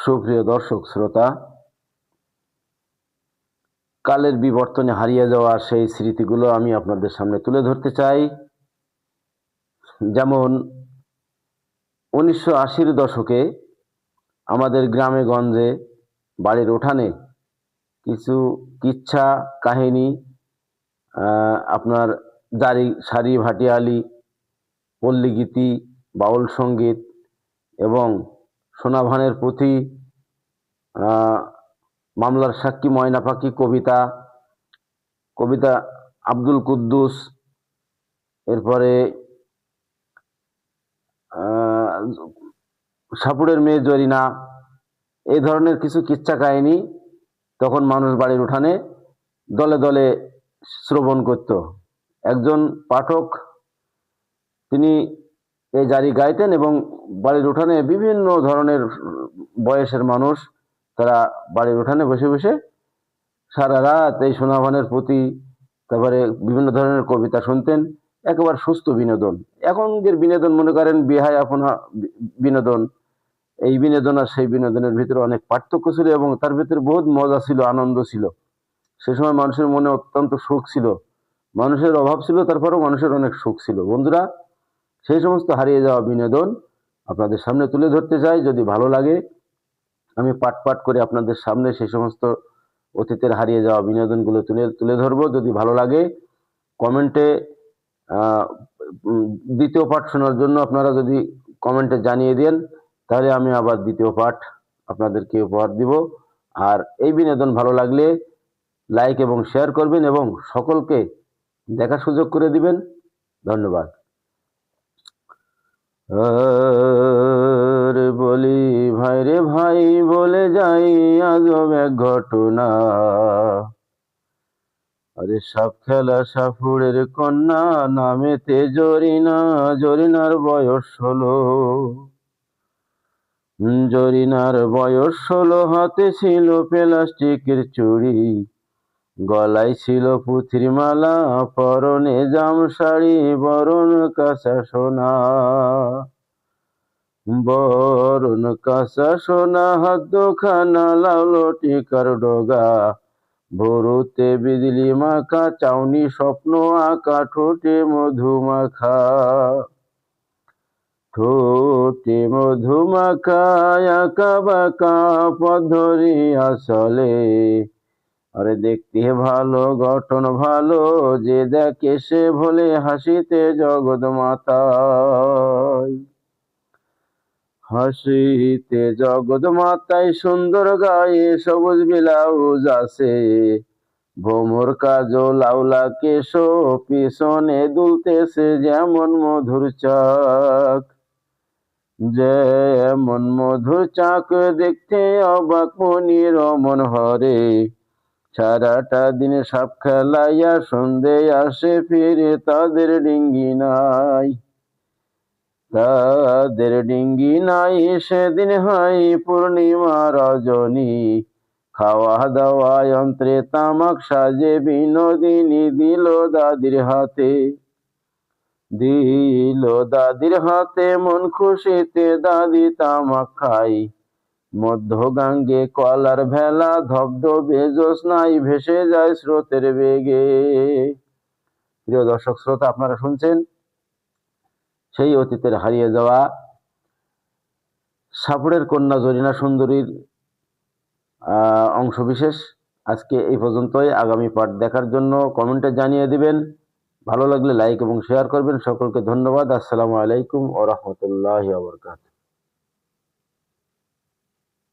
সুপ্রিয় দর্শক শ্রোতা, কালের বিবর্তনে হারিয়ে যাওয়া সেই স্মৃতিগুলো আমি আপনাদের সামনে তুলে ধরতে চাই। যেমন 1980-র দশকে আমাদের গ্রামে গঞ্জে বাড়ির উঠানে কিছু কিচ্ছা কাহিনী, আপনার সারি ভাটিয়ালি, পল্লীগীতি, বাউল সঙ্গীত এবং সোনাভানের পুঁথি, মামলার সাক্ষী ময়না পাখি কবিতা আব্দুল কুদ্দুস, এরপরে সাপুড়ের মেয়ে জরিনা, এই ধরনের কিছু কিচ্ছা কাহিনী তখন মানুষ বাড়ির উঠানে দলে দলে শ্রবণ করত। একজন পাঠক তিনি এই জারি গাইতেন এবং বাড়ির উঠানে বিভিন্ন ধরনের বয়সের মানুষ তারা বাড়ির উঠানে বসে বসে সারা রাত এই সোনাভানের পুঁথি, তারপরে বিভিন্ন ধরনের কবিতা শুনতেন। একেবারে সুস্থ বিনোদন। এখনকার বিনোদন মনে করেন বেহায়াপনা বিনোদন। এই বিনোদন আর সেই বিনোদনের ভিতরে অনেক পার্থক্য ছিল এবং তার ভিতরে বহুত মজা ছিল, আনন্দ ছিল। সে সময় মানুষের মনে অত্যন্ত সুখ ছিল, মানুষের অভাব ছিল, তারপরেও মানুষের অনেক সুখ ছিল। বন্ধুরা, সেই সমস্ত হারিয়ে যাওয়া বিনোদন আপনাদের সামনে তুলে ধরতে চাই। যদি ভালো লাগে আমি পাট পাট করে আপনাদের সামনে সেই সমস্ত অতীতের হারিয়ে যাওয়া বিনোদনগুলো তুলে ধরবো। যদি ভালো লাগে কমেন্টে দ্বিতীয় পাঠ শোনার জন্য আপনারা যদি কমেন্টে জানিয়ে দেন, তাহলে আমি আবার দ্বিতীয় পাঠ আপনাদেরকে উপহার দিব। আর এই বিনোদন ভালো লাগলে লাইক এবং শেয়ার করবেন এবং সকলকে দেখার সুযোগ করে দিবেন। ধন্যবাদ। বলি ভাই রে ভাই, বলে যাই আজব এক ঘটনা। আরে সাপ খেলা সাপুড়ের কন্যা, নামেতে জরিনা, জরিনার বয়স 16। জরিনার বয়স 16, হাতে ছিল প্লাস্টিকের চুড়ি, গলায় ছিল পুঁথির মালা, পরনে জাম শাড়ি, বরণ কাঁচা সোনা, বরণ কাঁচা সোনা, হাত দুখানা লাল টিকার ডগা, ভোরুতে বিজলি মাখা চাউনি স্বপ্ন আঁকা, ঠোঁটে মধুমাখা, ঠোঁটে মধুমাখা, আঁকা বাঁকা পথ ধরিয়া চলে। আরে দেখতে ভালো, গঠন ভালো, যে দেখে সে ভোলে, হাসিতে জগৎ মাতায়, হাসিতে জগৎ মাতায়। সুন্দর গায়ে সবুজ ব্লাউজ আছে, ভোমর কাজল আউলা কেশ, পিছনে দুলতেছে যেমন মধুর চাক, যেমন মধুর চাক। দেখতে অবাক মনির মন হরে, সারাটা দিন সাপ খেলাইয়া সন্ধে আসে ফিরে, তাদের ডিঙ্গি নাই, তাদের ডিঙ্গি নাই। সেদিন হয় পূর্ণিমা রজনী, খাওয়া দাওয়া যন্ত্রে তামাক সাজে বিনোদিনী, দিল দাদির হাতে, দিল দাদির হাতে, মন খুশিতে দাদি তামাক খাই। মধ্য গাঙ্গে কলার ভেলা, ধবধবে জ্যোৎস্নায় ভেসে যায় স্রোতের বেগে। প্রিয় দর্শক শ্রোতা, আপনারা শুনছেন সেই অতীতের হারিয়ে যাওয়া সাপুড়ের কন্যা জরিনা সুন্দরীর অংশবিশেষ। আজকে এই পর্যন্তই। আগামী পাঠ দেখার জন্য কমেন্টে জানিয়ে দিবেন। ভালো লাগলে লাইক এবং শেয়ার করবেন। সকলকে ধন্যবাদ। আসসালামু আলাইকুম ওয়া রাহমাতুল্লাহি ওয়া বারাকাতুহু।